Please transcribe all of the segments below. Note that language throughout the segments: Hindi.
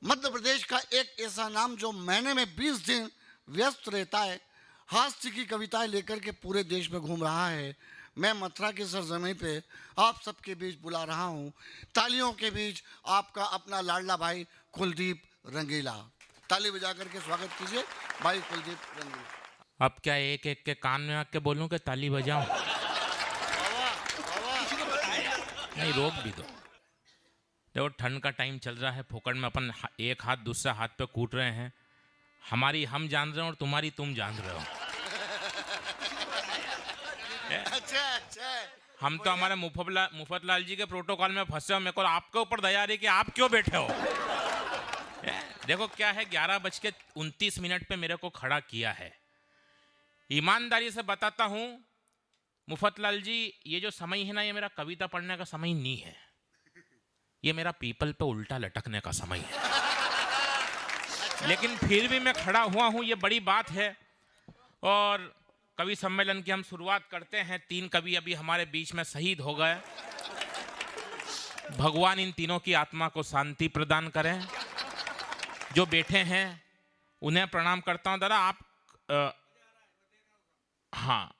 मध्य प्रदेश का एक ऐसा नाम जो महीने में 20 दिन व्यस्त रहता है, हास्य की कविताएं लेकर के पूरे देश में घूम रहा है। मैं मथुरा की सरजमी पे आप सबके बीच बुला रहा हूँ, तालियों के बीच आपका अपना लाडला भाई कुलदीप रंगीला। ताली बजा करके स्वागत कीजिए भाई कुलदीप रंगीला। अब क्या एक एक के कान में आके बोलूं कि ताली बजाऊं? नहीं, रोक भी दो। देखो, ठंड का टाइम चल रहा है, फोकट में अपन एक हाथ दूसरा हाथ पे कूट रहे हैं। हमारी हम जान रहे हो और तुम्हारी तुम जान रहे हो। अच्छा। हम तो हमारे मुफतलाल जी के प्रोटोकॉल में फंसे हो। मेरे को आपके ऊपर दया रही कि आप क्यों बैठे हो। देखो क्या है, 11:29 पे मेरे को खड़ा किया है। ईमानदारी से बताता हूं मुफतलाल जी, ये जो समय है ना, ये मेरा कविता पढ़ने का समय नहीं है, ये मेरा पीपल पे उल्टा लटकने का समय है। लेकिन फिर भी मैं खड़ा हुआ हूं, ये बड़ी बात है। और कवि सम्मेलन की हम शुरुआत करते हैं। 3 कवि अभी हमारे बीच में शहीद हो गए। भगवान इन तीनों की आत्मा को शांति प्रदान करें। जो बैठे हैं उन्हें प्रणाम करता हूं। दादा आप हाँ,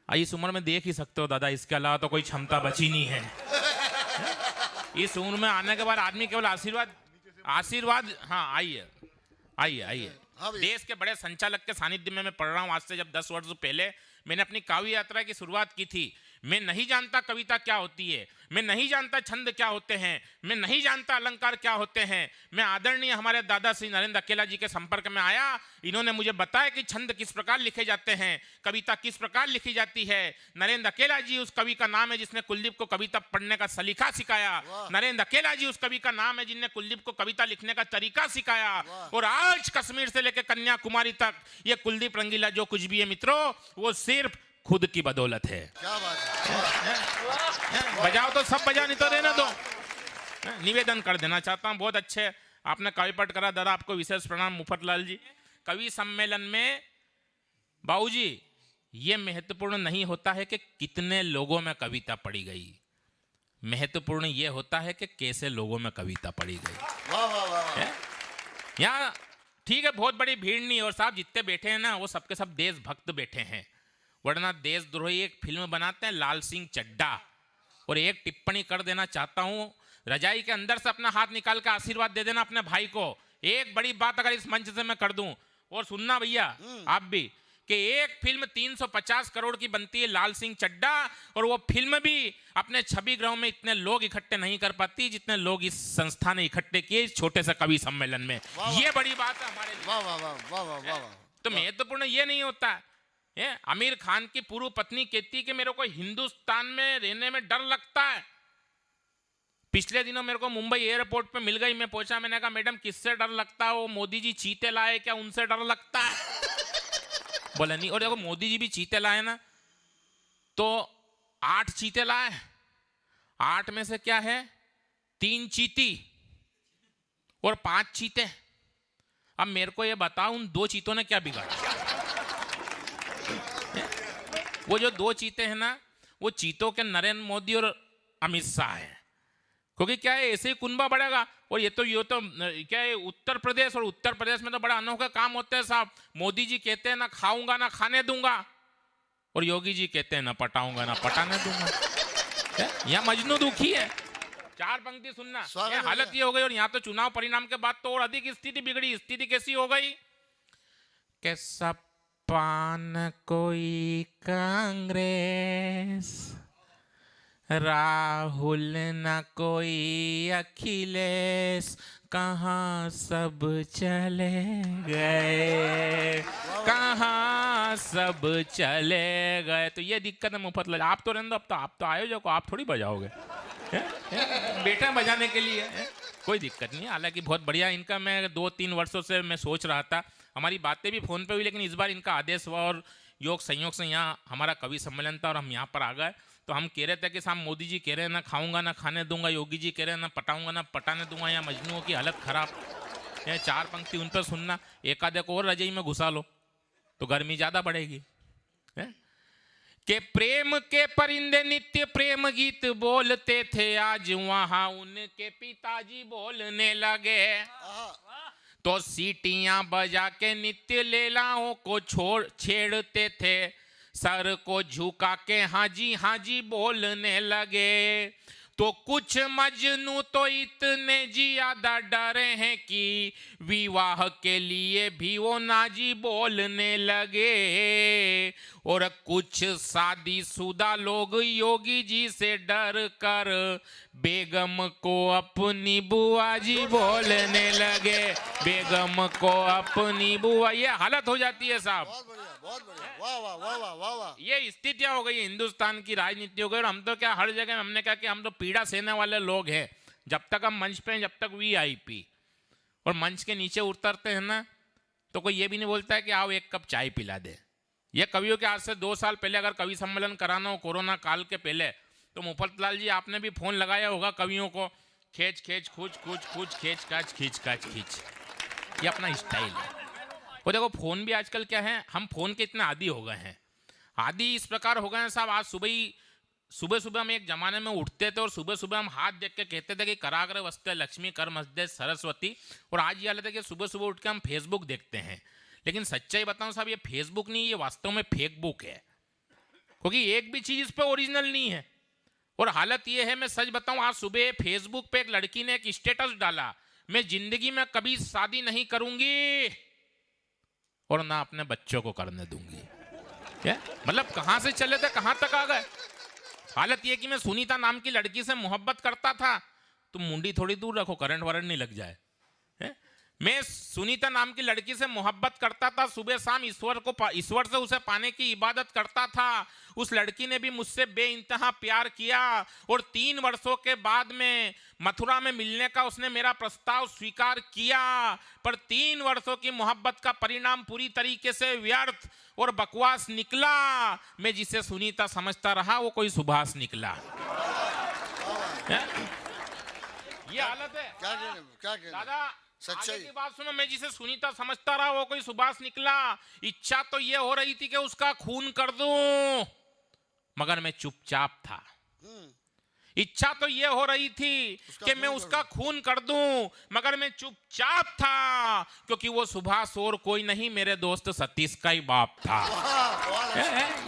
इस उम्र में देख ही सकते हो दादा, इसके अलावा तो कोई क्षमता बची नहीं है। इस उम्र में आने के बाद आदमी केवल आशीर्वाद। हाँ, आइए। देश के बड़े संचालक के सानिध्य में मैं पढ़ रहा हूँ। आज से जब 10 वर्ष पहले मैंने अपनी काव्य यात्रा की शुरुआत की थी, मैं नहीं जानता कविता क्या होती है, मैं नहीं जानता छंद क्या होते हैं, मैं नहीं जानता अलंकार क्या होते हैं। मैं आदरणीय हमारे दादा श्री नरेंद्र अकेला जी के संपर्क में आया। इन्होंने मुझे बताया कि छंद किस प्रकार लिखे जाते हैं, कविता किस प्रकार लिखी जाती है। नरेंद्र अकेला जी उस कवि का नाम है जिसने कुलदीप को कविता पढ़ने का सलीका सिखाया। नरेंद्र अकेला जी उस कवि का नाम है जिनने कुलदीप को कविता लिखने का तरीका सिखाया। और आज कश्मीर से लेकर कन्याकुमारी तक ये कुलदीप रंगीला जो कुछ भी है मित्रों, वो सिर्फ खुद की बदौलत है। क्या बात है। बजाओ तो सब बजा, नहीं तो रहना दो। निवेदन कर देना चाहता हूं, बहुत अच्छे आपने कवि पाठ करा दादा, आपको विशेष प्रणाम। मुफतलाल जी, कवि सम्मेलन में बाबूजी ये महत्वपूर्ण नहीं होता है कि कितने लोगों में कविता पढ़ी गई, महत्वपूर्ण ये होता है कि कैसे लोगों में कविता पढ़ी गई। वाह। यहाँ ठीक है, बहुत बड़ी भीड़ नहीं, और साहब जितने बैठे हैं ना वो सबके सब देशभक्त बैठे हैं, वरना देशद्रोही एक फिल्म बनाते हैं लाल सिंह चड्ढा। और एक टिप्पणी कर देना चाहता हूं, रजाई के अंदर से अपना हाथ निकाल कर आशीर्वाद दे देना अपने भाई को। एक बड़ी बात अगर इस मंच से मैं कर दूं, और सुनना भैया आप भी, कि एक फिल्म 350 करोड़ की बनती है लाल सिंह चड्ढा, और वो फिल्म भी अपने 26 ग्रहों में इतने लोग इकट्ठे नहीं कर पाती जितने लोग इस संस्था ने इकट्ठे किए छोटे से कवि सम्मेलन में। ये बड़ी बात है हमारे लिए। वाह। तो महत्वपूर्ण ये नहीं होता। आमिर खान की पूर्व पत्नी कहती कि मेरे को हिंदुस्तान में रहने में डर लगता है। पिछले दिनों मेरे को मुंबई एयरपोर्ट पे मिल गई, मैं पूछा, मैंने कहा मैडम किससे डर लगता है? वो मोदी जी चीते लाए क्या, उनसे डर लगता है? बोला नहीं। और देखो मोदी जी भी चीते लाए ना, तो 8 चीते लाए, 8 में से क्या है 3 चीती और 5 चीते। अब मेरे को ये बताओ उन 2 चीतों ने क्या बिगाड़ा? वो जो 2 चीते हैं ना, वो चीतों के नरेंद्र मोदी और अमित शाह है। क्योंकि क्या है, ऐसे ही कुनबा बढ़ेगा। और ये तो क्या है, उत्तर प्रदेश में तो बड़ा अनोखा काम होता है साहब। मोदी जी कहते हैं ना खाऊंगा ना खाने दूंगा, और योगी जी कहते हैं ना पटाऊंगा ना पटाने दूंगा। यहाँ मजनू दुखी है। 4 पंक्ति सुनना, हालत ये हो गई। और यहाँ तो चुनाव परिणाम के बाद तो और अधिक स्थिति बिगड़ी। स्थिति कैसी हो गई कि पान कोई कांग्रेस, राहुल न कोई अखिलेश, कहाँ सब चले गए, कहाँ सब चले गए। तो ये दिक्कत है मुफतलाल। आप तो रहने दो, अब तो आयोजक हो, आप थोड़ी बजाओगे। बेटा बजाने के लिए कोई दिक्कत नहीं। हालांकि बहुत बढ़िया इनका, मैं 2-3 वर्षों से मैं सोच रहा था, हमारी बातें भी फ़ोन पे हुई, लेकिन इस बार इनका आदेश हुआ और योग संयोग से यहाँ हमारा कवि सम्मेलन था और हम यहाँ पर आ गए। तो हम कह रहे थे कि साहब मोदी जी कह रहे हैं ना खाऊंगा ना खाने दूंगा, योगी जी कह रहे हैं ना पटाऊंगा ना पटाने दूंगा, या मजनुओं की हालत खराब। 4 पंक्ति उन पर सुनना, एक आधे को और रजाई में घुसा लो तो गर्मी ज़्यादा बढ़ेगी। कि प्रेम के परिंदे नित्य प्रेम गीत बोलते थे, आज वहां उनके पिताजी बोलने लगे। तो सीटियां बजा के नित्य लैलाओं को छेड़ते थे, सर को झुका के हाँ जी बोलने लगे। तो कुछ मजनू तो इतने ज्यादा डरे हैं कि विवाह के लिए भी वो नाजी बोलने लगे। और कुछ शादीशुदा लोग योगी जी से डर कर बेगम को अपनी बुआ जी बोलने लगे, बेगम को अपनी बुआ। ये हालत हो जाती है साहब। बहुत बढ़िया, बहुत बढ़िया, वाह वाह वाह वाह वाह वाह। ये स्थितियां हो गई हिंदुस्तान की राजनीति हो गई। और हम तो क्या हर जगह हमने कहा कि हम तो पीड़ा सहने वाले लोग हैं। जब तक हम मंच पे हैं, जब तक VIP और मंच के नीचे उतरते हैं ना, तो कोई ये भी नहीं बोलता है कि आओ एक कप चाय पिला दे। ये कवियों के आज से 2 साल पहले अगर कवि सम्मेलन कराना हो कोरोना काल के पहले, तो मुफतलाल जी आपने भी फोन लगाया होगा कवियों को, खींच खींच खूच खूच खूच खींच काच खींच काच खींच। ये अपना स्टाइल है। वो देखो फोन भी आजकल क्या है, हम फोन के इतने आदी हो गए हैं। आदि इस प्रकार हो गए हैं साहब, आज सुबह हम एक जमाने में उठते थे और सुबह हम हाथ देख के कहते थे कि कराग्र वस्ते लक्ष्मी कर मस्दे सरस्वती। और आज ये हालत है कि सुबह उठ के हम फेसबुक देखते हैं। लेकिन सच्चाई बताऊं साहब, ये फेसबुक नहीं, ये वास्तव में फेक बुक है, क्योंकि एक भी चीज इस पे ओरिजिनल नहीं है। और हालत ये है, मैं सच बताऊं, आज सुबह फेसबुक पे एक लड़की ने एक स्टेटस डाला, मैं जिंदगी में कभी शादी नहीं करूंगी और ना अपने बच्चों को करने दूंगी। क्या मतलब, कहां से चले थे कहां तक आ गए। हालत ये कि मैं सुनीता नाम की लड़की से मोहब्बत करता था, तुम मुंडी थोड़ी दूर रखो, करंट वरंट नहीं लग जाए। मैं सुनीता नाम की लड़की से मोहब्बत करता था, सुबह शाम ईश्वर से उसे पाने की इबादत करता था। उस लड़की ने भी मुझसे बेइंतहा प्यार किया और 3 वर्षों के बाद में मथुरा में मिलने का उसने मेरा प्रस्ताव स्वीकार किया। पर 3 वर्षों की मोहब्बत का परिणाम पूरी तरीके से व्यर्थ और बकवास निकला। मैं जिसे सुनीता समझता रहा वो कोई सुभाष निकला। ये हालत है। क्या दादा सच्चाई आगे की बात सुनो, मैं जिसे सुनीता समझता रहा वो कोई सुभाष निकला। इच्छा तो ये हो रही थी कि उसका खून कर दूं, मगर मैं चुपचाप था। इच्छा तो ये हो रही थी कि मैं उसका खून कर दूं, मगर मैं चुपचाप था, क्योंकि वो सुभाष और कोई नहीं, मेरे दोस्त सतीश का ही बाप था।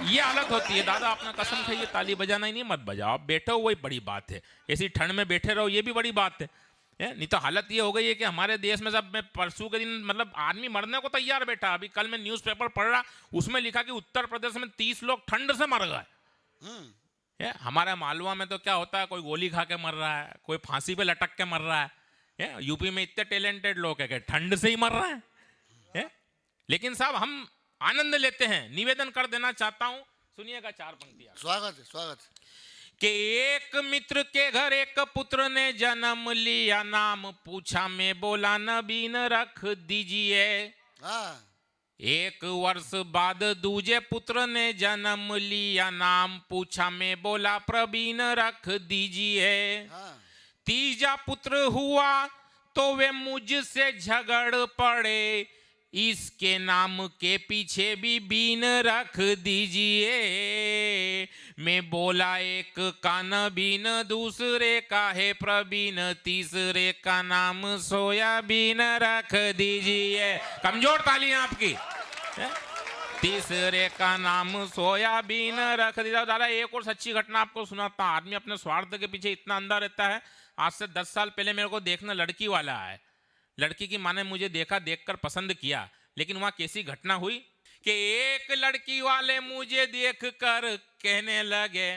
ये हालत होती है दादा। अपना कसम खाइए, ताली बजाना ही नहीं, मत बजाओ, आप बैठो वही बड़ी बात है। ऐसी ठंड में बैठे रहो ये भी बड़ी बात है। नहीं तो हालत ये हो गई है कि हमारे देश में सब, मैं परसों के दिन मतलब आदमी मरने को तैयार बैठा। अभी कल मैं न्यूज़पेपर पढ़ रहा, उसमें लिखा कि उत्तर प्रदेश में 30 लोग ठंड से मर गए। हमारे मालवा में तो क्या होता है, कोई गोली खा के मर रहा है, कोई फांसी पे लटक के मर रहा है। यूपी में इतने टैलेंटेड लोग हैं कि ठंड से ही मर रहे हैं। लेकिन साहब हम आनंद लेते हैं। निवेदन कर देना चाहता हूं, सुनिएगा 4 पंक्तियां। स्वागत है, स्वागत है। कि एक मित्र के घर एक पुत्र ने जन्म लिया, नाम पूछा, मैं बोला नबीन रख दीजिए। 1 वर्ष बाद दूजे पुत्र ने जन्म लिया, नाम पूछा, मैं बोला प्रवीण रख दीजिए। तीजा पुत्र हुआ तो वे मुझसे झगड़ पड़े, इसके नाम के पीछे भी बीन रख दीजिए। मैं बोला एक का नबीन, दूसरे का है प्रवीण, तीसरे का नाम सोयाबीन रख दीजिए। कमजोर तालियां आपकी। तीसरे का नाम सोयाबीन रख दीजिए। दादा एक और सच्ची घटना आपको सुनाता हूं। आदमी अपने स्वार्थ के पीछे इतना अंधा रहता है। आज से 10 साल पहले मेरे को देखना लड़की वाला है। लड़की की माँ ने मुझे देखकर पसंद किया, लेकिन वहां कैसी घटना हुई कि एक लड़की वाले मुझे देखकर कहने लगे,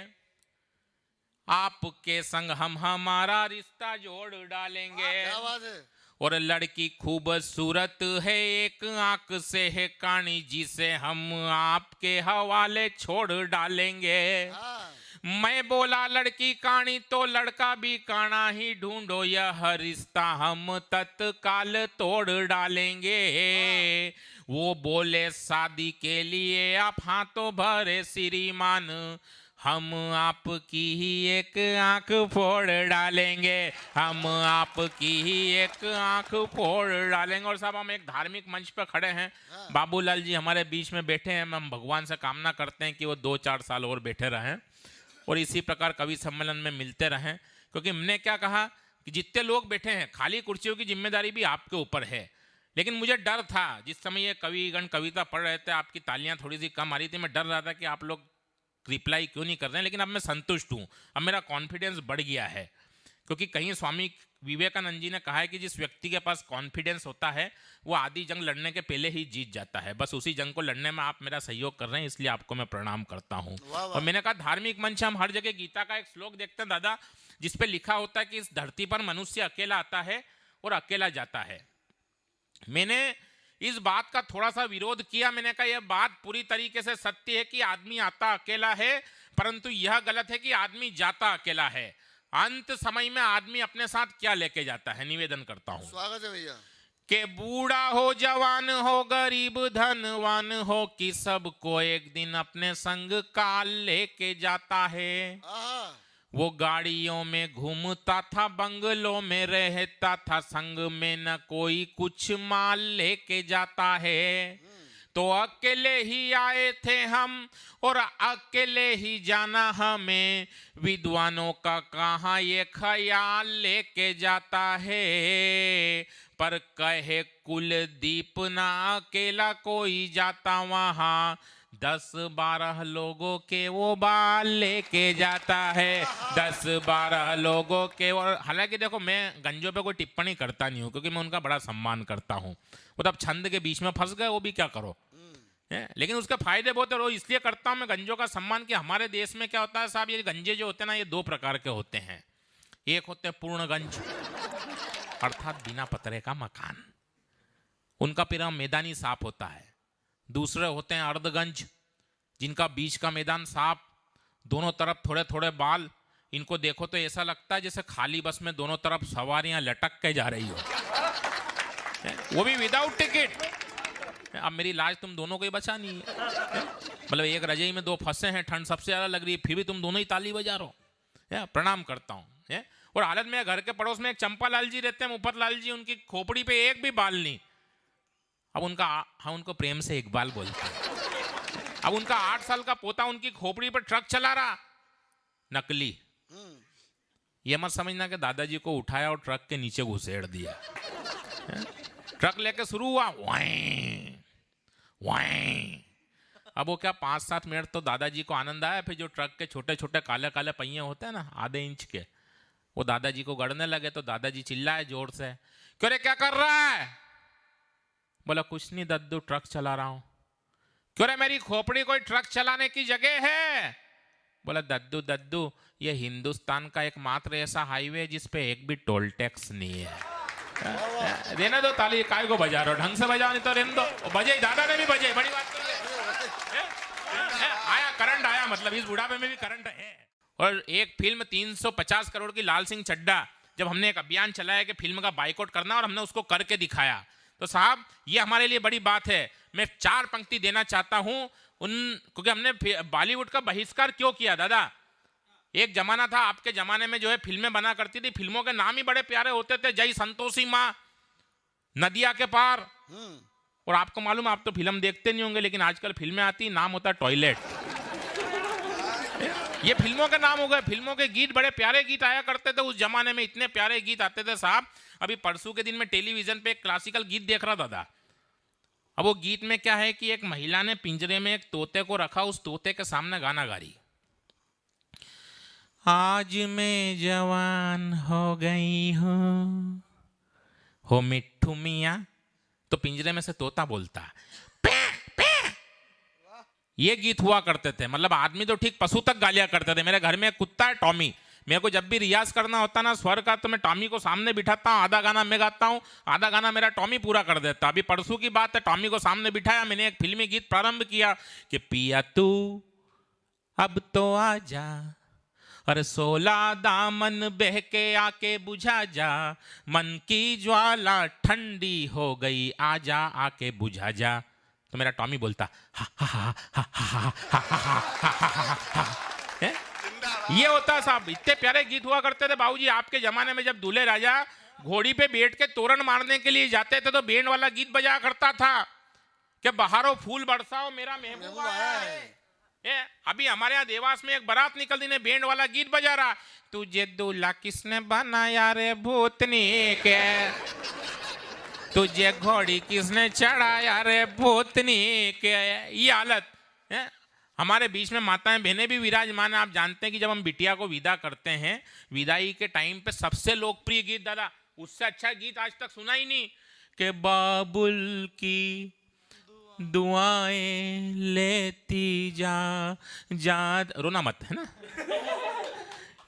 आपके संग हम हमारा रिश्ता जोड़ डालेंगे। क्या बात है। और लड़की खूबसूरत है, एक आंख से है कानी, जिसे हम आपके हवाले छोड़ डालेंगे। मैं बोला लड़की काणी तो लड़का भी काना ही ढूंढो, यह रिश्ता हम तत्काल तोड़ डालेंगे। वो बोले शादी के लिए आप हाथों भरे श्रीमान, हम आपकी ही एक आंख फोड़ डालेंगे, हम आपकी ही एक आंख फोड़ डालेंगे। और साहब हम एक धार्मिक मंच पर खड़े हैं, बाबूलाल जी हमारे बीच में बैठे हैं, हम भगवान से कामना करते हैं कि वो 2-4 साल और बैठे रहें और इसी प्रकार कवि सम्मेलन में मिलते रहें। क्योंकि हमने क्या कहा कि जितने लोग बैठे हैं, खाली कुर्सियों की जिम्मेदारी भी आपके ऊपर है, लेकिन मुझे डर था जिस समय ये कविगण कविता पढ़ रहे थे, आपकी तालियां थोड़ी सी कम आ रही थी, मैं डर रहा था कि आप लोग रिप्लाई क्यों नहीं कर रहे हैं। लेकिन अब मैं संतुष्ट हूँ, अब मेरा कॉन्फिडेंस बढ़ गया है। क्योंकि कहीं स्वामी विवेकानंद जी ने कहा है कि जिस व्यक्ति के पास कॉन्फिडेंस होता है वो आधी जंग लड़ने के पहले ही जीत जाता है। बस उसी जंग को लड़ने में आप मेरा सहयोग कर रहे हैं, इसलिए आपको मैं प्रणाम करता हूँ। और मैंने कहा धार्मिक मंच, हम हर जगह गीता का एक श्लोक देखते हैं दादा, जिसपे लिखा होता है कि इस धरती पर मनुष्य अकेला आता है और अकेला जाता है। मैंने इस बात का थोड़ा सा विरोध किया। मैंने कहा यह बात पूरी तरीके से सत्य है कि आदमी आता अकेला है, परंतु यह गलत है कि आदमी जाता अकेला है। अंत समय में आदमी अपने साथ क्या लेके जाता है, निवेदन करता हूं। स्वागत है भैया। कि बूढ़ा हो, जवान हो, गरीब धनवान हो, कि सबको एक दिन अपने संग काल लेके जाता है। वो गाड़ियों में घूमता था, बंगलों में रहता था, संग में न कोई कुछ माल लेके जाता है। तो अकेले ही आए थे हम और अकेले ही जाना हमें, विद्वानों का कहाँ ये ख्याल लेके जाता है। पर कहे कुलदीप ना अकेला कोई जाता वहाँ, 10-12 लोगों के वो बाल लेके जाता है, 10-12 लोगों के। और हालांकि देखो मैं गंजों पे कोई टिप्पणी करता नहीं हूँ, क्योंकि मैं उनका बड़ा सम्मान करता हूँ। वो तो अब छंद के बीच में फंस गए, वो भी क्या करो। लेकिन उसके फायदे बहुत है, वो इसलिए करता हूँ मैं गंजों का सम्मान कि हमारे देश में क्या होता है साहब, ये गंजे जो होते हैं ना, ये 2 प्रकार के होते हैं। एक होते हैं पूर्ण गंज, अर्थात बिना पतरे का मकान, उनका पूरा मैदानी साफ होता है। दूसरे होते हैं अर्धगंज, जिनका बीच का मैदान साफ, दोनों तरफ थोड़े थोड़े बाल, इनको देखो तो ऐसा लगता है जैसे खाली बस में दोनों तरफ सवारियां लटक के जा रही हो, वो भी विदाउट टिकट। अब मेरी लाज तुम दोनों को ही बचा नहीं है। मतलब एक रजाई में 2 फंसे हैं, ठंड सबसे ज्यादा लग रही है, फिर भी तुम दोनों ही ताली बजा रहे हो। प्रणाम करता हूँ। और हालत में घर के पड़ोस में एक चंपा लाल जी रहते हैं, मुफत लाल जी, उनकी खोपड़ी पे एक भी बाल नहीं। अब हम उनको प्रेम से इकबाल बोलते हैं। अब उनका 8 साल का पोता उनकी खोपड़ी पर ट्रक चला रहा, नकली। ये मत समझना कि दादाजी को उठाया और ट्रक के नीचे घुसेड़ दिया। ट्रक लेके शुरू हुआ, वाई वाई। अब वो क्या 5-7 मिनट तो दादाजी को आनंद आया, फिर जो ट्रक के छोटे छोटे काले काले पहिए होते हैं ना, आधे इंच के, वो दादाजी को गड़ने लगे। तो दादाजी चिल्लाए जोर से, क्यों रे क्या कर रहा है? बोला कुछ नहीं दद्दू, ट्रक चला रहा हूं। क्यों रे मेरी खोपड़ी कोई ट्रक चलाने की जगह है? बोला दद्दू दद्दू, ये हिंदुस्तान का एकमात्र ऐसा हाईवे है जिसपे एक भी टोल टैक्स नहीं है। रहने दो ताली, काय को बजा रहे हो, ढंग से बजाओ, नहीं तो रहने दो। बजे, दादा ने भी बजे, बड़ी बात तो आया करंट आया, मतलब इस बुढ़ापे में भी करंट है। और एक फिल्म 350 करोड़ की, लाल सिंह चड्ढा, जब हमने एक अभियान चलाया कि फिल्म का बाइकआउट करना, और हमने उसको करके दिखाया, तो साहब ये हमारे लिए बड़ी बात है। मैं 4 पंक्ति देना चाहता हूं क्योंकि हमने बॉलीवुड का बहिष्कार क्यों किया दादा। एक जमाना था, आपके जमाने में जो है फिल्में बना करती थी, फिल्मों के नाम ही बड़े प्यारे होते थे, जय संतोषी माँ, नदिया के पार। और आपको मालूम, आप तो फिल्म देखते नहीं होंगे, लेकिन आजकल फिल्में आती, नाम होता है टॉयलेट। ये फिल्मों के नाम हो गए। फिल्मों के गीत, बड़े प्यारे गीत आया करते थे उस जमाने में, इतने प्यारे गीत आते थे साहब। अभी परसों के दिन में टेलीविजन पे एक क्लासिकल गीत देख रहा था। अब वो गीत में क्या है कि एक महिला ने पिंजरे में एक तोते को रखा, उस तोते के सामने गाना गा रही, आज मैं जवान हो गई हूँ हो मिट्ठू मियाँ। तो पिंजरे में से तोता बोलता, पे, पे। ये गीत हुआ करते थे। मतलब आदमी तो ठीक, पशु तक गालियां करते थे। मेरे घर में एक कुत्ता है टॉमी, मेरे को जब भी रियाज करना होता ना स्वर का, तो मैं टॉमी को सामने बिठाता हूँ, आधा गाना मैं गाता हूँ, आधा गाना मेरा टॉमी पूरा कर देता। अभी परसों की बात है, टॉमी को सामने बिठाया, मैंने एक फिल्मी गीत प्रारंभ किया कि पिया तू अब तो आ जा, अरे 16 दामन बह के आके बुझा जा, मन की ज्वाला ठंडी हो गई, आजा आके बुझा जा। तो मेरा टॉमी बोलता हा हा हा हा हा हा हा हा हा। है? ये होता साहब, इतने प्यारे गीत हुआ करते थे बाबूजी आपके जमाने में। जब दूल्हे राजा घोड़ी पे बैठ के तोरण मारने के लिए जाते थे तो बैंड वाला गीत बजाया करता था कि बहारो फूल बरसाओ मेरा महबूब आया है। अभी हमारे यहाँ देवास में एक बारात निकल दी ने बैंड वाला गीत बजा रहा, तुझे दूल्हा किसने बनाया रे भूतनी के, तुझे घोड़ी किसने चढ़ाया रे भूतनी के। ये हालत है। हमारे बीच में माताएं बहनें भी विराजमान है। आप जानते हैं कि जब हम बिटिया को विदा करते हैं, विदाई के टाइम पे सबसे लोकप्रिय गीत दादा, उससे अच्छा गीत आज तक सुना ही नहीं कि बाबुल की दुआएं लेती जा जा, रोना मत है ना,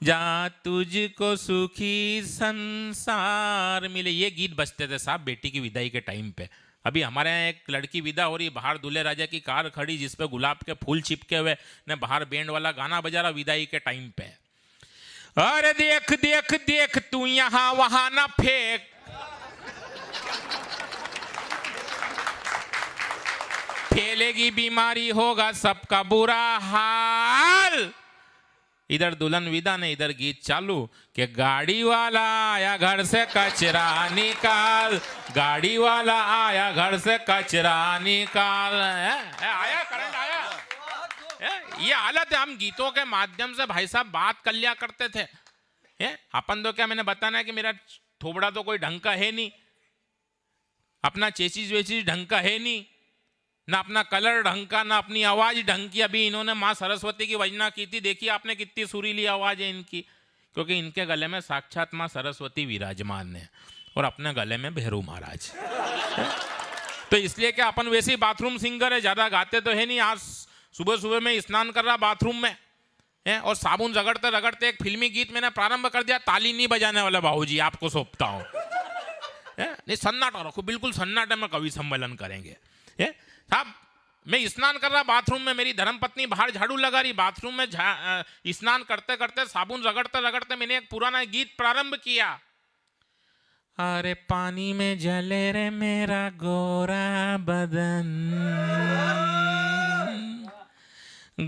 जा तुझको सुखी संसार मिले। ये गीत बजते थे साहब बेटी की विदाई के टाइम पे। अभी हमारे यहाँ एक लड़की विदा हो रही, बाहर दूल्हे राजा की कार खड़ी जिसपे गुलाब के फूल चिपके हुए ने, बाहर बैंड वाला गाना बजा रहा विदाई के टाइम पे। अरे देख देख देख तू यहाँ वहां ना फेंक, फैलेगी बीमारी होगा सबका बुरा हाल। इधर दुल्हन विदा ने इधर गीत चालू कि गाड़ी वाला आया घर से कचरा निकाल, गाड़ी वाला आया घर से कचरा निकाल। आया करंट आया। ये हालत है। हम गीतों के माध्यम से भाई साहब बात कर लिया करते थे। अपन तो क्या, मैंने बताना है कि मेरा थोबड़ा तो कोई ढंग का है नहीं, अपना चेचिस वेचिस ढंग का है नहीं, ना अपना कलर ढंग का, ना अपनी आवाज ढंग की। अभी इन्होंने माँ सरस्वती की वजना की थी, देखिए आपने कितनी सुरीली आवाज है इनकी, क्योंकि इनके गले में साक्षात माँ सरस्वती विराजमान है और अपने गले में भैरू महाराज। तो इसलिए क्या अपन वैसे ही बाथरूम सिंगर है, ज्यादा गाते तो है नहीं। आज सुबह सुबह में स्नान कर रहा बाथरूम में है और साबुन रगड़ते रगड़ते एक फिल्मी गीत मैंने प्रारंभ कर दिया, ताली नहीं बजाने वाला बाबूजी आपको सौंपता हूँ। नहीं सन्नाटा रखो, बिल्कुल सन्नाटे में कवि सम्मेलन करेंगे। साहब मैं स्नान कर रहा बाथरूम में, मेरी धर्मपत्नी बाहर झाड़ू लगा रही, बाथरूम में स्नान करते करते साबुन रगड़ते रगड़ते मैंने एक पुराना गीत प्रारंभ किया। अरे पानी में जले रे मेरा गोरा बदन,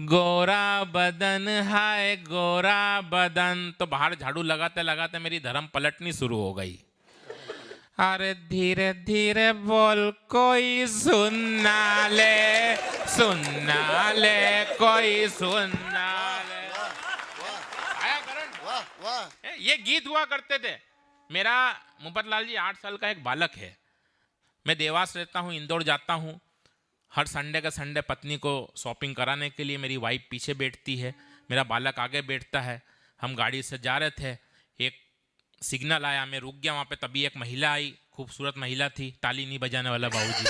गोरा बदन हाय गोरा बदन। तो बाहर झाड़ू लगाते लगाते मेरी धर्म पलटनी शुरू हो गई। अरे धीरे धीरे बोल कोई सुनना ले, सुनना ले कोई सुनना ले। आया करंट। ये गीत हुआ करते थे। मेरा मुफतलाल जी 8 साल का एक बालक है। मैं देवास रहता हूँ, इंदौर जाता हूँ हर संडे के संडे पत्नी को शॉपिंग कराने के लिए। मेरी वाइफ पीछे बैठती है, मेरा बालक आगे बैठता है। हम गाड़ी से जा रहे थे, एक सिग्नल आया, मैं रुक गया वहाँ पे। तभी एक महिला आई, खूबसूरत महिला थी, ताली नहीं बजाने वाला बाबूजी,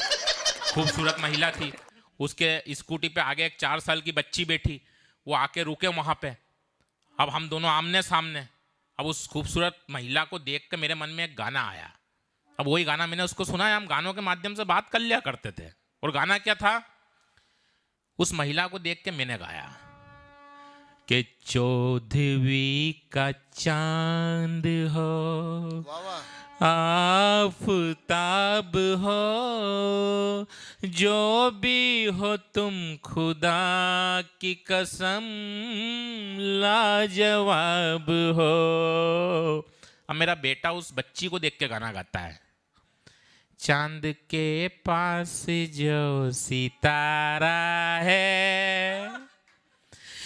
खूबसूरत महिला थी। उसके स्कूटी पे आगे एक 4 साल की बच्ची बैठी, वो आके रुके वहाँ पे। अब हम दोनों आमने सामने। अब उस खूबसूरत महिला को देख के मेरे मन में एक गाना आया। अब वही गाना मैंने उसको सुनाया। हम गानों के माध्यम से बात कर लिया करते थे। और गाना क्या था, उस महिला को देख के मैंने गाया कि चौदहवीं का चांद हो, आफताब हो, जो भी हो तुम खुदा की कसम लाजवाब हो। अब मेरा बेटा उस बच्ची को देख के गाना गाता है, चांद के पास जो सितारा है,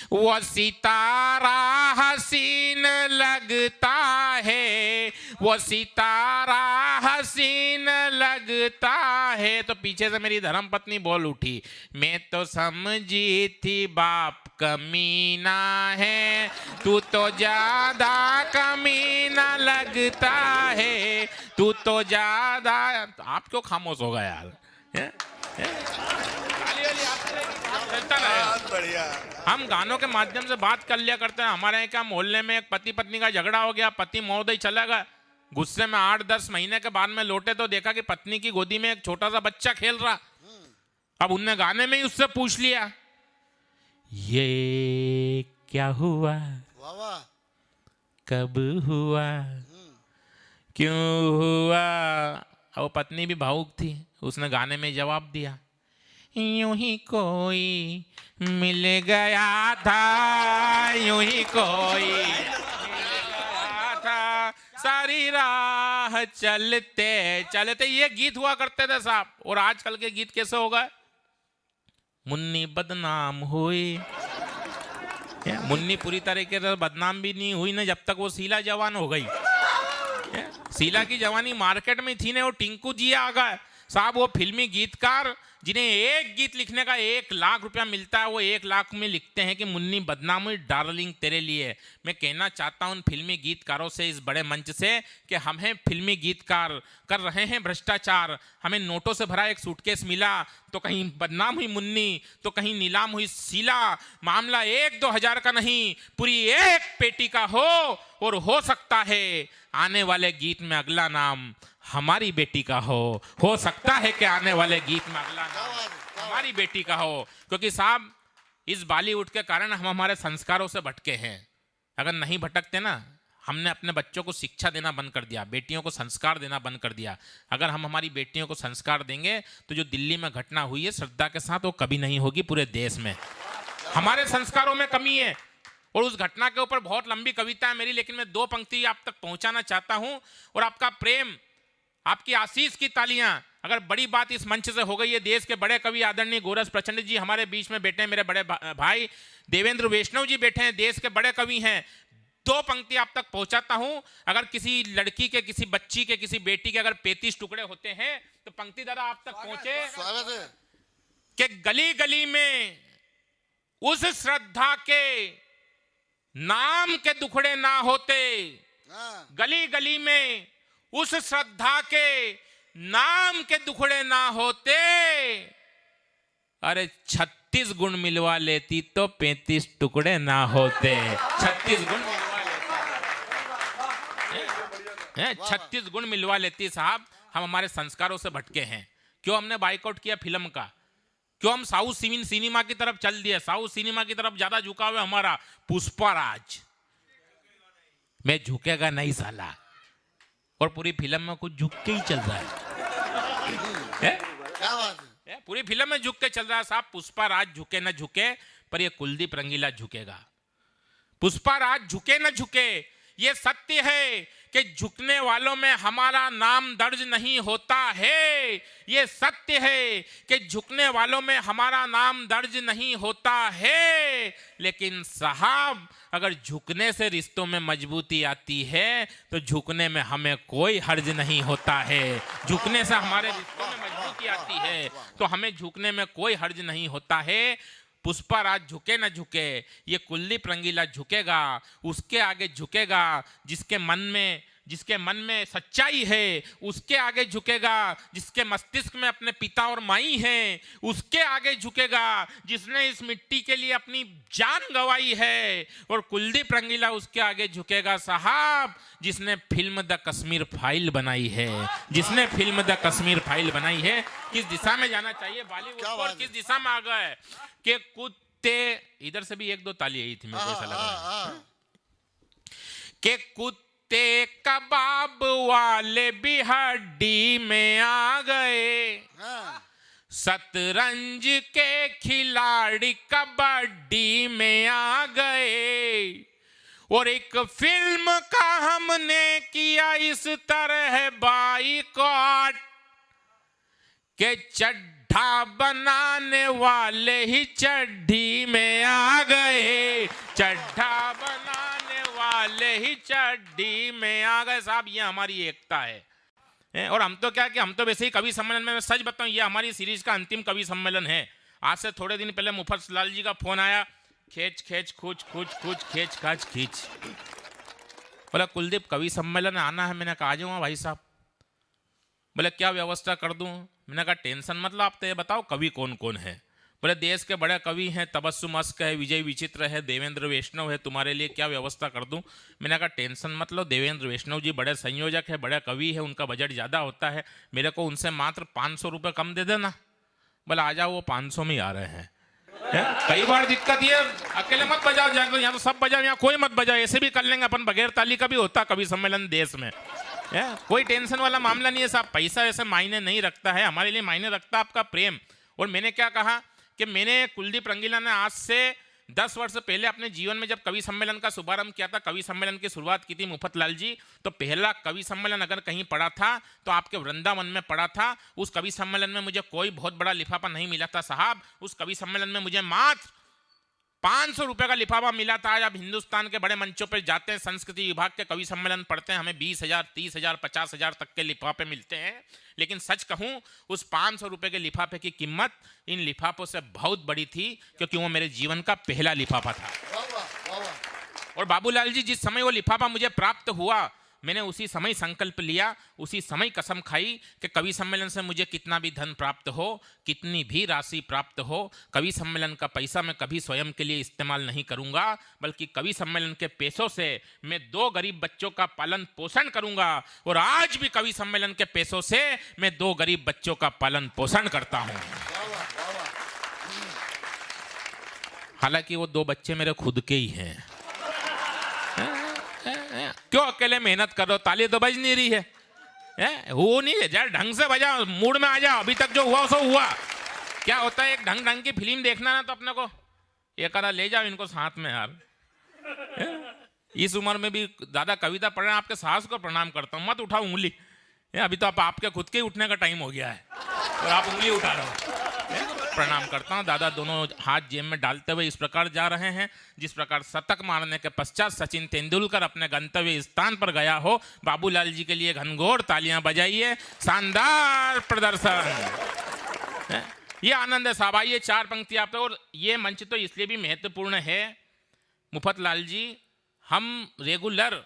वो सितारा हसीन लगता है, वो सितारा हसीन लगता है। तो पीछे से मेरी धर्मपत्नी बोल उठी, मैं तो समझी थी बाप कमीना है, तू तो ज्यादा कमीना लगता है, तू तो ज्यादा। आप क्यों खामोश हो गए यार? बढ़िया। हम गानों के माध्यम से बात कर लिया करते हैं। हमारे यहाँ क्या मोहल्ले में एक पति पत्नी का झगड़ा हो गया, पति महोदय चला गया। गुस्से में 8-10 महीने के बाद में लौटे तो देखा कि पत्नी की गोदी में एक छोटा सा बच्चा खेल रहा। अब उनने गाने में ही उससे पूछ लिया, ये क्या हुआ, कब हुआ, क्यों हुआ। वो पत्नी भी भावुक थी, उसने गाने में जवाब दिया, यूं ही कोई मिल गया था, यूं ही कोई मिल गया था, सारी राह चलते चलते। ये गीत हुआ करते थे साहब। और आजकल के गीत कैसे हो गए? मुन्नी बदनाम हुई। मुन्नी पूरी तरीके से बदनाम भी नहीं हुई ना जब तक वो शीला जवान हो गई। शीला की जवानी मार्केट में थी ना, वो टिंकू जी आ गए साहब, वो फिल्मी गीतकार जिन्हें एक गीत लिखने का 1 लाख रुपया मिलता है, वो 1 लाख में लिखते हैं कि मुन्नी बदनाम हुई डार्लिंग तेरे लिए। मैं कहना चाहता हूं उन फिल्मी गीतकारों से इस बड़े मंच से कि हमें फिल्मी गीतकार कर रहे हैं भ्रष्टाचार। हमें नोटों से भरा एक सूटकेस मिला तो कहीं बदनाम हुई मुन्नी तो कहीं नीलाम हुई शीला। मामला 1-2 हजार का नहीं, पूरी एक पेटी का हो। और हो सकता है आने वाले गीत में अगला नाम हमारी बेटी का हो सकता है कि आने वाले गीत में अगला नाम हमारी बेटी का हो। क्योंकि साहब इस बॉलीवुड के कारण हम हमारे संस्कारों से भटके हैं। अगर नहीं भटकते ना, हमने अपने बच्चों को शिक्षा देना बंद कर दिया, बेटियों को संस्कार देना बंद कर दिया। अगर हम हमारी बेटियों को संस्कार देंगे तो जो दिल्ली में घटना हुई है श्रद्धा के साथ, वो कभी नहीं होगी पूरे देश में। हमारे संस्कारों में कमी है। और उस घटना के ऊपर बहुत लंबी कविता है मेरी, लेकिन मैं 2 पंक्ति आप तक पहुंचाना चाहता हूं। और आपका प्रेम, आपकी आशीष की तालियां। अगर बड़ी बात इस मंच से हो गई है, देश के बड़े कवि आदरणीय गोरस प्रचंड जी हमारे बीच में बैठे हैं, मेरे बड़े भाई देवेंद्र वैष्णव जी बैठे हैं, देश के बड़े कवि हैं। 2 पंक्ति आप तक पहुंचाता हूं। अगर किसी लड़की के, किसी बच्ची के, किसी बेटी के अगर 35 टुकड़े होते हैं तो पंक्ति द्वारा आप तक पहुंचे कि गली गली में उस श्रद्धा के नाम के दुखड़े ना होते, गली गली में उस श्रद्धा के नाम के दुखड़े ना होते। अरे 36 गुण मिलवा लेती तो 35 टुकड़े ना होते। 36 गुण मिलवा लेती, 36 गुण मिलवा लेती साहब। हम हमारे संस्कारों से भटके हैं। क्यों हमने बाइकआउट किया फिल्म का? क्यों हम साउथ सिनेमा की तरफ चल दिए? साउथ सिनेमा की तरफ ज्यादा झुकाव है हमारा। पुष्पराज मैं झुकेगा नहीं साला, और पूरी फिल्म में कुछ झुक के ही चल रहा है। क्या बात है? पूरी फिल्म में झुक के चल रहा है साहब। पुष्पराज झुके न झुके, पर ये कुलदीप रंगीला झुकेगा। पुष्पराज झुके न झुके, ये सत्य है कि झुकने वालों में हमारा नाम दर्ज नहीं होता है। ये सत्य है कि झुकने वालों में हमारा नाम दर्ज नहीं होता है। लेकिन साहब अगर झुकने से रिश्तों में मजबूती आती है तो झुकने में हमें कोई हर्ज नहीं होता है। झुकने से हमारे रिश्तों में मजबूती आती है तो हमें झुकने में कोई हर्ज नहीं होता है। पुष्पराज झुके न झुके, ये कुलदीप रंगीला झुकेगा। उसके आगे झुकेगा जिसके मन में सच्चाई है, उसके आगे झुकेगा। जिसके मस्तिष्क में अपने पिता और माई हैं, उसके आगे झुकेगा। जिसने इस मिट्टी के लिए अपनी जान गंवाई है, और कुलदीप रंगीला उसके आगे झुकेगा साहब जिसने फिल्म द कश्मीर फाइल बनाई है। जिसने फिल्म द कश्मीर फाइल बनाई है। किस दिशा में जाना चाहिए बॉलीवुड को, और किस दिशा में आ गए कि कुत्ते। इधर से भी 1-2 ताली आई थी, मेरे को ऐसा लग रहा है कि कुत्ते कबाब वाले भी हड्डी में आ गए। शतरंज के खिलाड़ी कबड्डी में आ गए। और एक फिल्म का हमने किया इस तरह बाइकॉट के चड्ढा बनाने वाले ही चड्ढी में आ गए। चड्ढा बनाने वाले ही चड्ढी में आ गए। साहब ये हमारी एकता है। और हम तो क्या कि हम तो वैसे ही कवि सम्मेलन में, मैं सच बताऊं, ये हमारी सीरीज का अंतिम कवि सम्मेलन है। आज से थोड़े दिन पहले मुफस्सलाल जी का फोन आया, खींच खींच खूच खूच खूच खींच खाच खींच। बोला कुलदीप कवि सम्मेलन आना है। मैंने कहा आ जाऊंगा भाई साहब। बोले क्या व्यवस्था कर दूं? मैंने कहा टेंशन मतलब आप तो ये बताओ कवि कौन कौन है। बोले देश के बड़े कवि हैं, तबस्सुम अस्क है, विजय विचित्र है, देवेंद्र वैष्णव है, तुम्हारे लिए क्या व्यवस्था कर दूं? मैंने कहा टेंशन मतलब देवेंद्र वैष्णव जी बड़े संयोजक है, बड़े कवि है, उनका बजट ज़्यादा होता है, मेरे को उनसे मात्र 500 रुपये कम दे देना। बोले आ जाओ, वो 500 में ही आ रहे हैं। कई बार दिक्कत ये, अकेले मत बजाओ, यहाँ तो सब बजाओ, यहाँ कोई मत बजाओ, ऐसे भी कर लेंगे अपन, बगैर ताली का भी होता कवि सम्मेलन देश में। कोई टेंशन वाला मामला नहीं है साहब। पैसा ऐसे मायने नहीं रखता है, हमारे लिए मायने रखता है आपका प्रेम। और मैंने क्या कहा कि मैंने कुलदीप रंगीला ने आज से 10 वर्ष पहले अपने जीवन में जब कवि सम्मेलन का शुभारंभ किया था, कवि सम्मेलन की शुरुआत की थी मुफ्तलाल जी, तो पहला कवि सम्मेलन अगर कहीं पड़ा था तो आपके वृंदावन में पड़ा था। उस कवि सम्मेलन में मुझे कोई बहुत बड़ा लिफाफा नहीं मिला था साहब। उस कवि सम्मेलन में मुझे मात्र 500 रुपए का लिफाफा मिला था। आज आप हिंदुस्तान के बड़े मंचों पर जाते हैं, संस्कृति विभाग के कवि सम्मेलन पढ़ते हैं, हमें 20,000, 30,000, 50,000 तक के लिफाफे मिलते हैं। लेकिन सच कहूं, उस 500 रुपए के लिफाफे की कीमत इन लिफाफों से बहुत बड़ी थी, क्योंकि वो मेरे जीवन का पहला लिफाफा था। और बाबूलाल जी, जिस समय वो लिफाफा मुझे प्राप्त हुआ, मैंने उसी समय संकल्प लिया, उसी समय कसम खाई कि कवि सम्मेलन से मुझे कितना भी धन प्राप्त हो, कितनी भी राशि प्राप्त हो, कवि सम्मेलन का पैसा मैं कभी स्वयं के लिए इस्तेमाल नहीं करूंगा, बल्कि कवि सम्मेलन के पैसों से मैं 2 गरीब बच्चों का पालन पोषण करूंगा। और आज भी कवि सम्मेलन के पैसों से मैं 2 गरीब बच्चों का पालन पोषण करता हूं। हालांकि वो 2 बच्चे मेरे खुद के ही हैं। क्यों अकेले मेहनत कर रहे हो? ताली तो बज नहीं रही है? वो नहीं है, यार ढंग से बजा, मूड में आ जाओ। अभी तक जो हुआ सो हुआ। क्या होता है, एक ढंग की फिल्म देखना ना, तो अपने को एक आधा ले जाओ इनको साथ में यार। इस उम्र में भी दादा कविता पढ़ रहे हैं, आपके सास को प्रणाम करता हूँ, मत उठाओ उंगली। अभी तो आपके खुद के उठने का टाइम हो गया है और आप उंगली उठा रहे हो। प्रणाम करता हूं। दादा दोनों हाथ जेब में डालते हुए इस प्रकार जा रहे हैं जिस प्रकार शतक मारने के पश्चात सचिन तेंदुलकर अपने गंतव्य स्थान पर गया हो। बाबूलाल जी के लिए घनघोर तालियां बजाइए, शानदार प्रदर्शन। ये आनंद है साहब। ये 4 पंक्ति आप, और ये मंच तो इसलिए भी महत्वपूर्ण है मुफ्तलाल जी, हम रेगुलर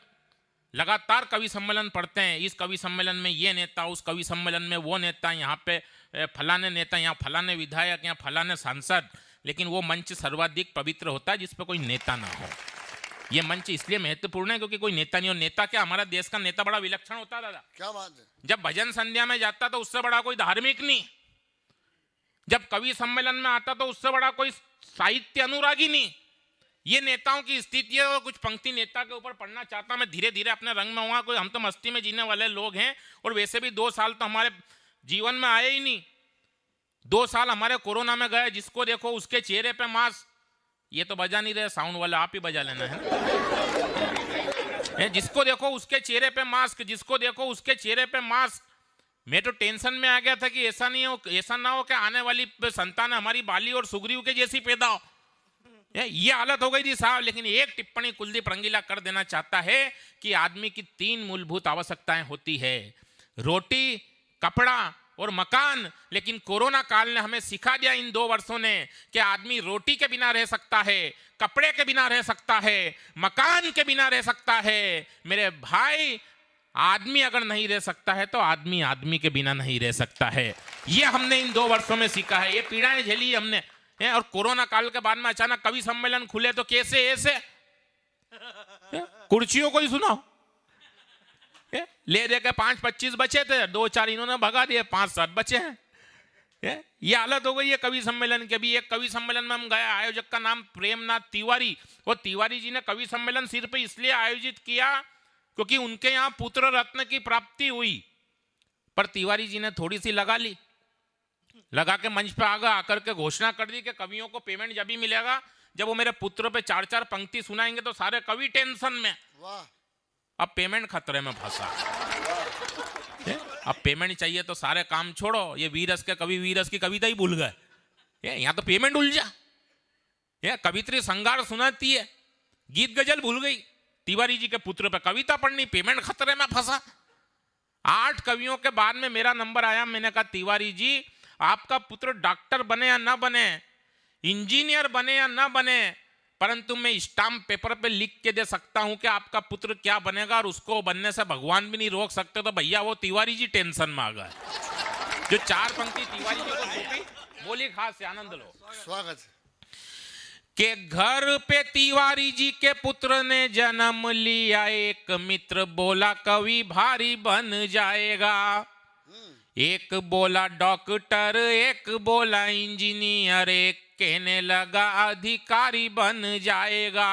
लगातार कवि सम्मेलन पढ़ते हैं। इस कवि सम्मेलन में ये नेता, उस कवि सम्मेलन में वो नेता, यहाँ पे फलाने नेता, यहाँ फलाने विधायक, यहाँ फलाने सांसद, लेकिन वो मंच सर्वाधिक पवित्र होता है जिस पे कोई नेता ना हो। ये मंच इसलिए महत्वपूर्ण है क्योंकि कोई नेता नहीं हो। नेता क्या, हमारा देश का नेता बड़ा विलक्षण होता है दादा। क्या बात है। जब भजन संध्या में जाता तो उससे बड़ा कोई धार्मिक नहीं, जब कवि सम्मेलन में आता तो उससे बड़ा कोई साहित्य अनुरागी नहीं। ये नेताओं की स्थिति है। और कुछ पंक्ति नेता के ऊपर पढ़ना चाहता मैं, धीरे धीरे अपने रंग में हुआ। कोई हम तो मस्ती में जीने वाले लोग हैं, और वैसे भी 2 साल तो हमारे जीवन में आए ही नहीं। 2 साल हमारे कोरोना में गए। जिसको देखो उसके चेहरे पे मास्क, ये तो बजा नहीं रहे साउंड वाला, आप ही बजा लेना है। जिसको देखो उसके चेहरे पे मास्क, जिसको देखो उसके चेहरे पे मास्क। मैं तो टेंशन में आ गया था कि ऐसा ना हो कि आने वाली संतान हमारी बाली और सुग्रीव के जैसी पैदा हो। ये हालत हो गई थी साहब। लेकिन एक टिप्पणी कुलदीप रंगीला कर देना चाहता है कि आदमी की 3 मूलभूत आवश्यकताएं होती है, रोटी, कपड़ा और मकान। लेकिन कोरोना काल ने हमें सिखा दिया इन 2 वर्षों ने कि आदमी रोटी के बिना रह सकता है, कपड़े के बिना रह सकता है, मकान के बिना रह सकता है। मेरे भाई, आदमी अगर नहीं रह सकता है तो आदमी आदमी के बिना नहीं रह सकता है। ये हमने इन 2 वर्षों में सीखा है। ये पीड़ाएं झेली हमने। और कोरोना काल के बाद में अचानक कवि सम्मेलन खुले तो कैसे ऐसे कुर्सियों को ही सुनाओ। ले दे के 5-25 बचे थे, 2-4 इन्होंने भगा दिए, 5-7 बचे हैं। ये हालत हो गई है कवि सम्मेलन के भी। एक कवि सम्मेलन में हम गए, आयोजक का नाम प्रेमनाथ तिवारी। वो तिवारी जी ने कवि सम्मेलन सिर्फ इसलिए आयोजित किया क्योंकि उनके यहाँ पुत्र रत्न की प्राप्ति हुई। पर तिवारी जी ने थोड़ी सी लगा के मंच पे आकर के घोषणा कर दी कि कवियों को पेमेंट जब ही मिलेगा जब वो मेरे पुत्र पे 4-4 पंक्ति सुनाएंगे। तो सारे कवि टेंशन में। वाह। अब पेमेंट खतरे में फंसा। अब पेमेंट चाहिए तो सारे काम छोड़ो। ये वीरस के कवि वीरस की कविता ही भूल गए। यहाँ तो पेमेंट उलझा। कवित्री संगार सुनाती है, गीत गजल भूल गई। तिवारी जी के पुत्र पे कविता पढ़नी, पेमेंट खतरे में फंसा। 8 कवियों के बाद में मेरा नंबर आया। मैंने कहा तिवारी जी, आपका पुत्र डॉक्टर बने या ना बने, इंजीनियर बने या ना बने, परंतु मैं स्टाम्प पेपर पे लिख के दे सकता हूं कि आपका पुत्र क्या बनेगा, और उसको बनने से भगवान भी नहीं रोक सकते। तो भैया वो तिवारी जी टेंशन में आ गए। जो 4 पंक्ति तिवारी जी को सौंपी, बोली खास से आनंद लो। स्वागत के घर पे तिवारी जी के पुत्र ने जन्म लिया, एक मित्र बोला कवि भारी बन जाएगा। एक बोला डॉक्टर, एक बोला इंजीनियर, एक कहने लगा अधिकारी बन जाएगा।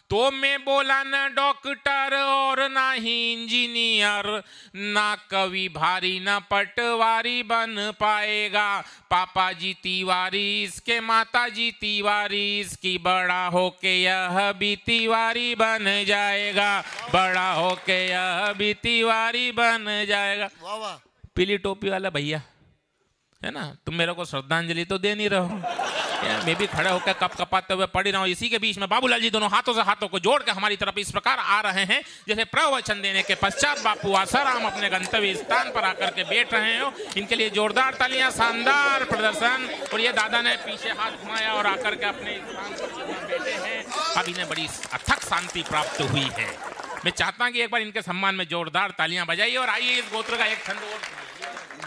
तो मैं बोला न डॉक्टर और ना ही इंजीनियर, ना कवि भारी ना पटवारी बन पाएगा। पापा जी तिवारी इसके, माता जी तिवारी इसकी, बड़ा होके यह भी तिवारी बन जाएगा, बड़ा होके यह भी तिवारी बन जाएगा। वाह वाह। पीली टोपी वाला भैया है ना, तुम मेरे को श्रद्धांजलि तो दे नहीं रहो, मैं भी खड़ा होकर कप कपाते हुए पढ़ रहा हूँ। इसी के बीच में बाबूलाल जी दोनों हाथों से हाथों को जोड़ के हमारी तरफ इस प्रकार आ रहे हैं जैसे प्रवचन देने के पश्चात बापू आसाराम अपने गंतव्य स्थान पर आकर के बैठ रहे हो। इनके लिए जोरदार तालियां, शानदार प्रदर्शन। और ये दादा ने पीछे हाथ घुमाया और आकर के अपने स्थान पर बैठे हैं। अब इन्हें बड़ी अथक शांति प्राप्त हुई है। मैं चाहता हूं कि एक बार इनके सम्मान में जोरदार तालियां बजाइए और आइए इस गोत्र का एक छंद और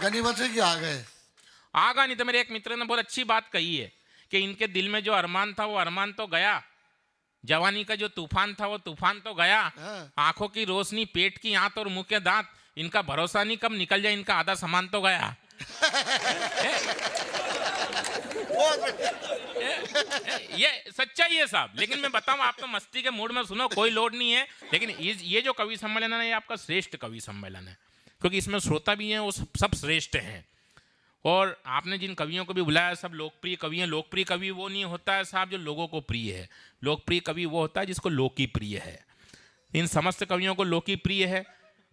गनीमत से कि आ गए। आगा। नहीं तो मेरे एक मित्र ने बहुत अच्छी बात कही है कि इनके दिल में जो अरमान था वो अरमान तो गया, जवानी का जो तूफान था वो तूफान तो गया, आंखों की रोशनी, पेट की आंत और मुंह के दांत, इनका भरोसा नहीं कब निकल जाए, इनका आधा सामान तो गया। ये सच्चाई है साहब। लेकिन मैं बताऊं, आप तो मस्ती के मूड में सुनो, कोई लोड नहीं है। लेकिन ये जो कवि सम्मेलन है, ये आपका श्रेष्ठ कवि सम्मेलन है, क्योंकि इसमें श्रोता भी हैं, वो सब श्रेष्ठ हैं। और आपने जिन कवियों को भी बुलाया सब लोकप्रिय कवि हैं। लोकप्रिय कवि वो नहीं होता है साहब जो लोगों को प्रिय है, लोकप्रिय कवि वो होता है जिसको लोकी प्रिय है। इन समस्त कवियों को लोकी प्रिय है।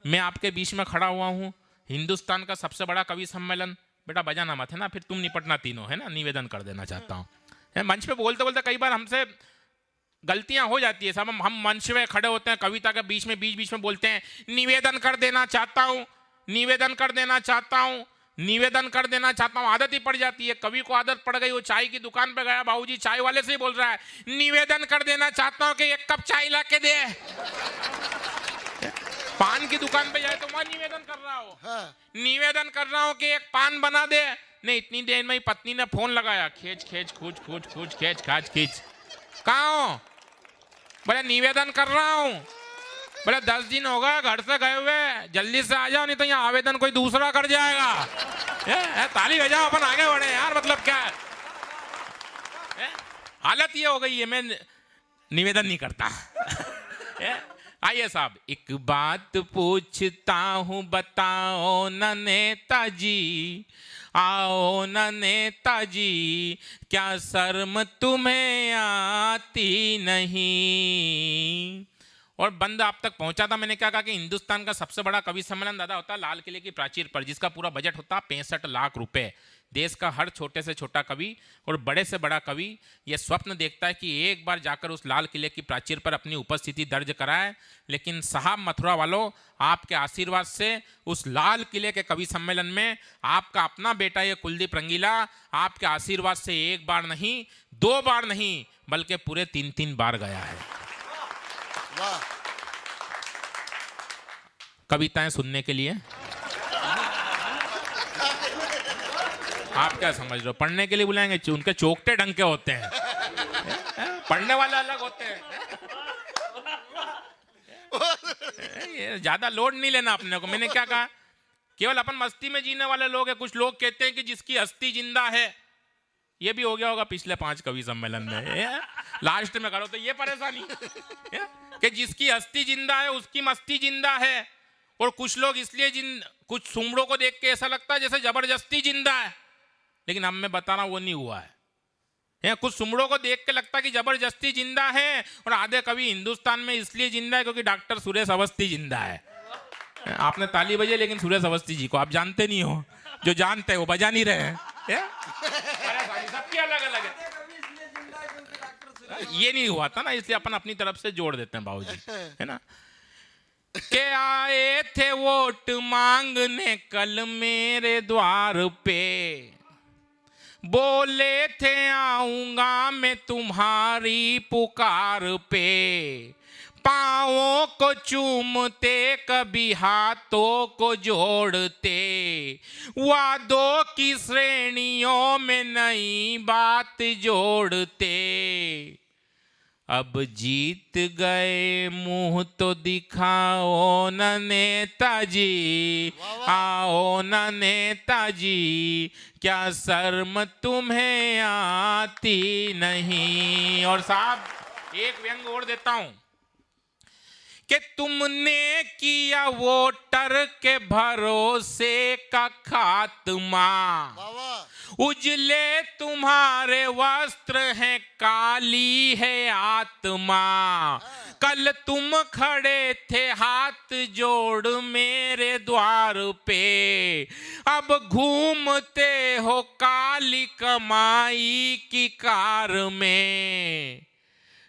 मैं आपके बीच में खड़ा हुआ हूँ, हिंदुस्तान का सबसे बड़ा कवि सम्मेलन। बेटा बजाना मत है ना, फिर तुम निपटना तीनों, है ना, निवेदन कर देना चाहता हूँ। मंच पे बोलते बोलते कई बार हमसे गलतियां हो जाती है साहब। हम मंच में खड़े होते हैं, कविता के बीच में बोलते हैं निवेदन कर देना चाहता हूँ, निवेदन कर देना चाहता हूँ, निवेदन कर देना चाहता हूँ। आदत ही पड़ जाती है, कवि को आदत पड़ गई। वो चाय की दुकान पे गया, बाबूजी चाय वाले से ही बोल रहा है निवेदन कर देना चाहता हूँ कि एक कप चाय ला के दे। पान की दुकान पे जाए तो वहां निवेदन कर रहा हो, निवेदन कर रहा हूँ कि एक पान बना दे। नहीं, इतनी देर में ही पत्नी ने फोन लगाया, खींच खींच खूच खूच खूच खींच खाच खींच, कहाँ हो? बोले निवेदन कर रहा हूँ। बोले 10 दिन हो गए घर से गए हुए, जल्दी से आ जाओ नहीं तो यहाँ आवेदन कोई दूसरा कर जाएगा। ताली बजाओ, अपन आगे बढ़े यार। मतलब क्या है? हालत ये हो गई है, मैं निवेदन नहीं करता। आइए साहब, एक बात पूछता हूँ बताओ न नेताजी, आओ न नेताजी, क्या शर्म तुम्हें आती नहीं? और बंद आप तक पहुंचा था। मैंने क्या कहा कि हिंदुस्तान का सबसे बड़ा कवि सम्मेलन दादा होता है लाल किले की प्राचीर पर, जिसका पूरा बजट होता है 65 लाख रुपए। देश का हर छोटे से छोटा कवि और बड़े से बड़ा कवि यह स्वप्न देखता है कि एक बार जाकर उस लाल किले की प्राचीर पर अपनी उपस्थिति दर्ज कराए। लेकिन साहब मथुरा वालों, आपके आशीर्वाद से उस लाल किले के कवि सम्मेलन में आपका अपना बेटा ये कुलदीप रंगीला आपके आशीर्वाद से एक बार नहीं, 2 बार नहीं, बल्कि पूरे 3-3 बार गया है। कविताएं सुनने के लिए। आप क्या समझ रहे हो? पढ़ने के लिए बुलाएंगे? उनके चोकटे ढंग के होते हैं, पढ़ने वाले अलग होते हैं। ज्यादा लोड नहीं लेना अपने को। मैंने क्या कहा, केवल अपन मस्ती में जीने वाले लोग हैं। कुछ लोग कहते हैं कि जिसकी हस्ती जिंदा है, ये भी हो गया होगा पिछले 5 कवि सम्मेलन में। लास्ट में करो तो ये परेशानी कि जिसकी हस्ती जिंदा है उसकी मस्ती जिंदा है। और कुछ लोग इसलिए कुछ सुमड़ों को देख के ऐसा लगता है जैसे जबरदस्ती जिंदा है, लेकिन अब मैं बता रहा हूं वो नहीं हुआ है। कुछ सुमड़ों को देख के लगता है कि जबरदस्ती जिंदा है, और आधे कवि हिंदुस्तान में इसलिए जिंदा है क्योंकि डॉक्टर सुरेश अवस्थी जिंदा है। आपने ताली बजाई, लेकिन सुरेश अवस्थी जी को आप जानते नहीं हो। जो जानते हैं वो बजा नहीं रहे हैं। सबकी अलग अलग है। ये नहीं हुआ था ना, इसलिए अपन अपनी तरफ से जोड़ देते हैं बाबूजी, है ना। के आए थे वोट मांगने कल मेरे द्वार पे, बोले थे आऊंगा मैं तुम्हारी पुकार पे। पाँवों को चूमते कभी हाथों को जोड़ते, वादों की श्रेणियों में नई बात जोड़ते। अब जीत गए मुंह तो दिखाओ न नेताजी, आओ न नेताजी, क्या शर्म तुम्हें आती नहीं? और साहब एक व्यंग और देता हूं कि तुमने किया वोटर के भरोसे का खात्मा, वाह वाह, उजले तुम्हारे वस्त्र हैं, काली है आत्मा। कल तुम खड़े थे हाथ जोड़ मेरे द्वार पे, अब घूमते हो काली कमाई की कार में।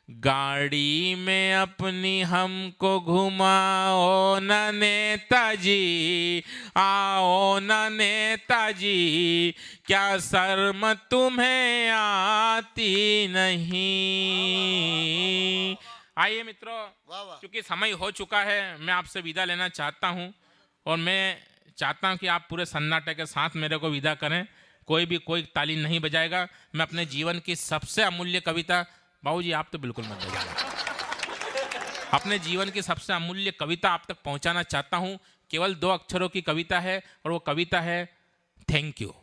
गाड़ी में अपनी हमको घुमाओ न नेताजी, आओ न नेताजी, क्या शर्म तुम्हें आती नहीं। आइए मित्रों, वाह वाह, क्योंकि समय हो चुका है, मैं आपसे विदा लेना चाहता हूं और मैं चाहता हूं कि आप पूरे सन्नाटे के साथ मेरे को विदा करें। कोई ताली नहीं बजाएगा। मैं अपने जीवन की सबसे अमूल्य कविता, बाबूजी आप तो बिल्कुल मत बजाइए, अपने जीवन की सबसे अमूल्य कविता आप तक पहुंचाना चाहता हूं। केवल 2 अक्षरों की कविता है और वो कविता है थैंक यू।